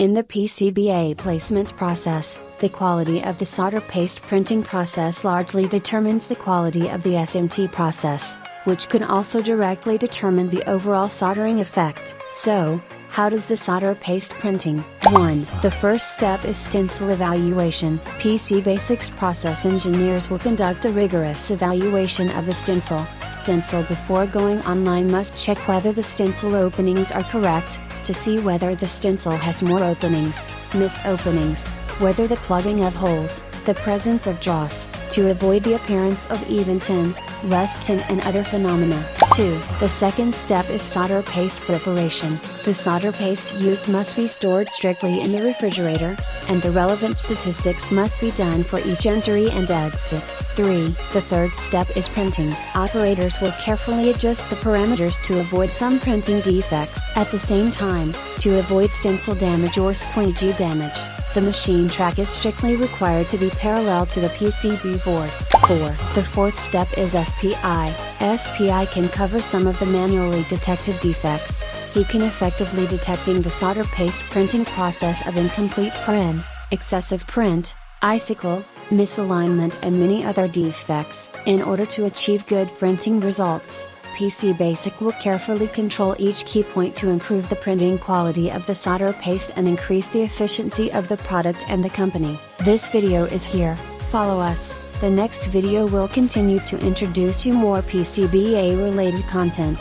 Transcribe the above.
In the PCBA placement process, the quality of the solder paste printing process largely determines the quality of the SMT process, which can also directly determine the overall soldering effect. So, how does the solder paste printing? 1. The first step is stencil evaluation. PC Basics process engineers will conduct a rigorous evaluation of the stencil. Stencil before going online must check whether the stencil openings are correct, to see whether the stencil has more openings, miss openings, whether the plugging of holes, the presence of dross, to avoid the appearance of even tin, less tin and other phenomena. 2. The second step is solder paste preparation. The solder paste used must be stored strictly in the refrigerator, and the relevant statistics must be done for each entry and exit. 3. The third step is printing. Operators will carefully adjust the parameters to avoid some printing defects. At the same time, to avoid stencil damage or squeegee damage, the machine track is strictly required to be parallel to the PCB board. 4. The fourth step is SPI. SPI can cover some of the manually detected defects. He can effectively detecting the solder paste printing process of incomplete print, excessive print, icicle, misalignment and many other defects. In order to achieve good printing results, PC Basic will carefully control each key point to improve the printing quality of the solder paste and increase the efficiency of the product and the company. This video is here, follow us. The next video will continue to introduce you more PCBA related content.